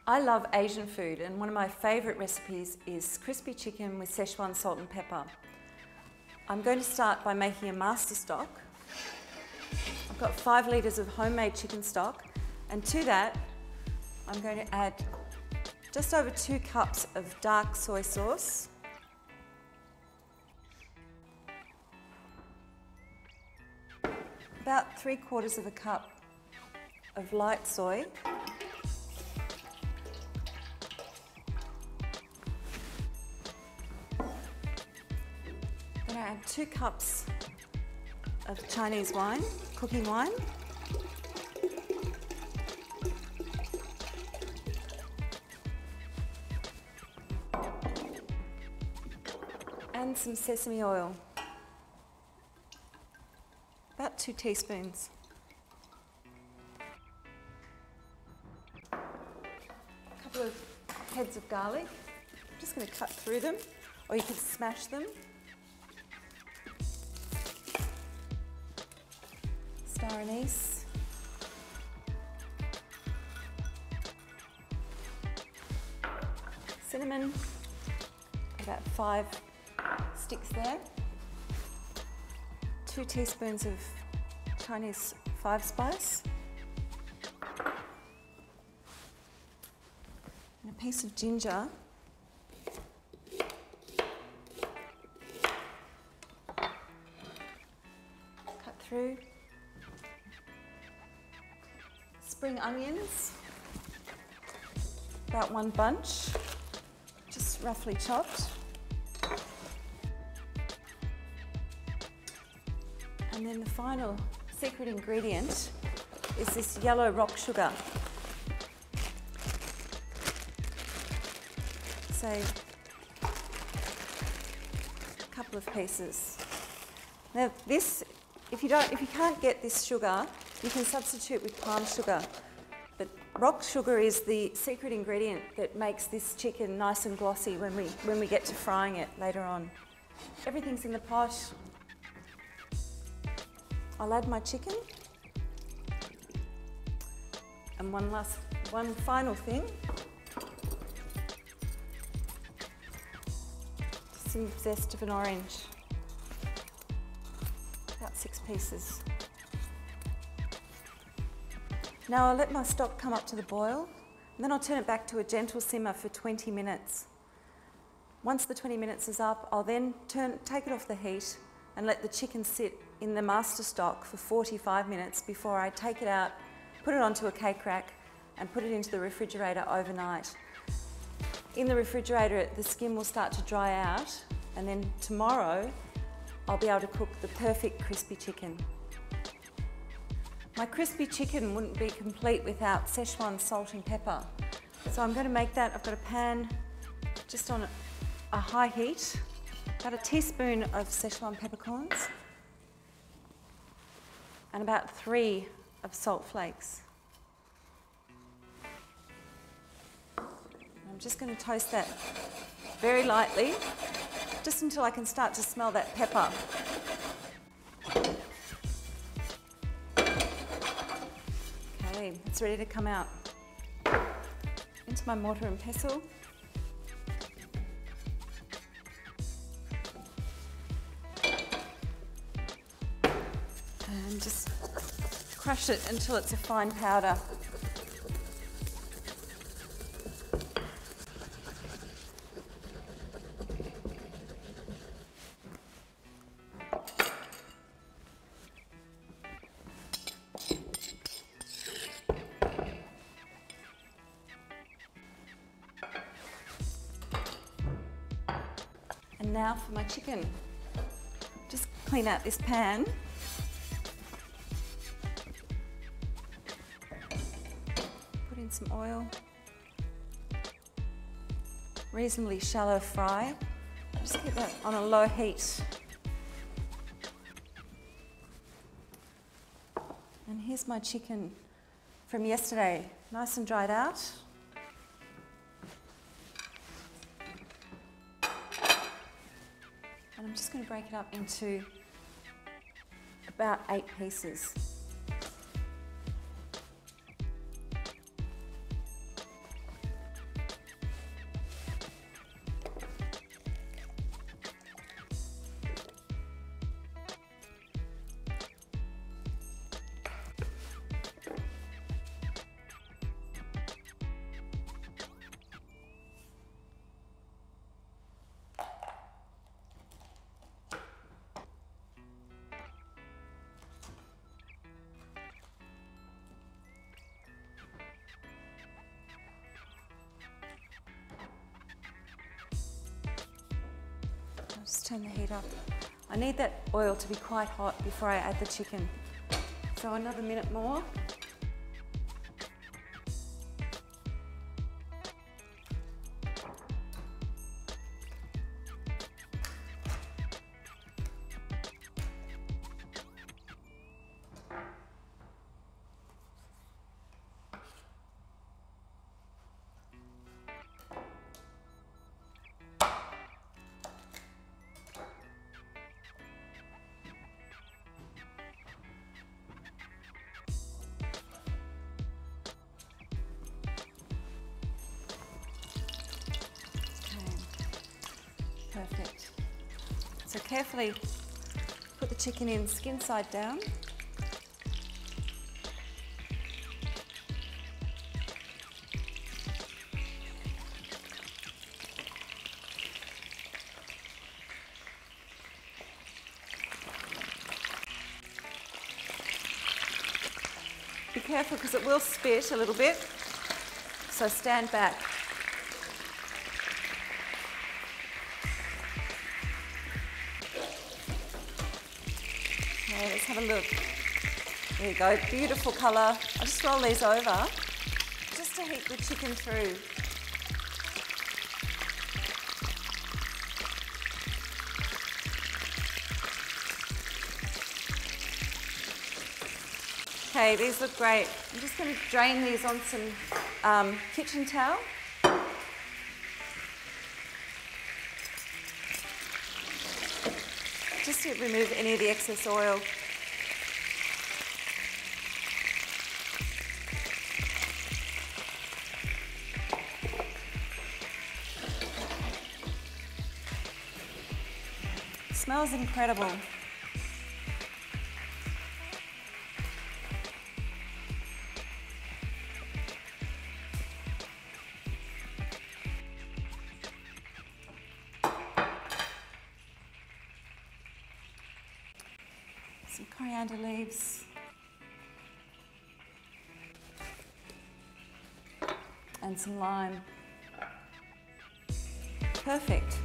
I love Asian food, and one of my favourite recipes is crispy chicken with Sichuan salt and pepper. I'm going to start by making a master stock. I've got 5 litres of homemade chicken stock, and to that I'm going to add just over 2 cups of dark soy sauce, about 3/4 of a cup of light soy, then I add 2 cups of Chinese wine, cooking wine, and some sesame oil, about 2 teaspoons. A couple of heads of garlic. I'm just going to cut through them, or you can smash them. Star anise. Cinnamon, about 5 sticks there. 2 teaspoons of Chinese 5-spice. And a piece of ginger. Cut through. Spring onions, about 1 bunch, just roughly chopped. And then the final secret ingredient is this yellow rock sugar. Say a couple of pieces. Now this, if you can't get this sugar, you can substitute with palm sugar. But rock sugar is the secret ingredient that makes this chicken nice and glossy when we get to frying it later on. Everything's in the pot. I'll add my chicken. And one final thing. Some zest of an orange. About 6 pieces. Now I'll let my stock come up to the boil, and then I'll turn it back to a gentle simmer for 20 minutes. Once the 20 minutes is up, I'll then take it off the heat and let the chicken sit in the master stock for 45 minutes before I take it out, put it onto a cake rack and put it into the refrigerator overnight. In the refrigerator, the skin will start to dry out, and then tomorrow I'll be able to cook the perfect crispy chicken. My crispy chicken wouldn't be complete without Sichuan salt and pepper. So I'm going to make that. I've got a pan just on a high heat, about a teaspoon of Sichuan peppercorns, and about 3 of salt flakes. I'm just going to toast that very lightly, just until I can start to smell that pepper. Okay, it's ready to come out. Into my mortar and pestle. And just crush it until it's a fine powder. And now for my chicken. Just clean out this pan. Put in some oil. Reasonably shallow fry. Just keep that on a low heat. And here's my chicken from yesterday, nice and dried out. And I'm just going to break it up into about 8 pieces. turn the heat up. I need that oil to be quite hot before I add the chicken. So another minute more. Perfect. So carefully put the chicken in skin side down. Be careful because it will spit a little bit, so stand back. Okay, let's have a look. There you go, beautiful colour. I'll just roll these over just to heat the chicken through. Okay, these look great. I'm just going to drain these on some kitchen towel. Just to remove any of the excess oil. It smells incredible. Some coriander leaves and some lime. Perfect.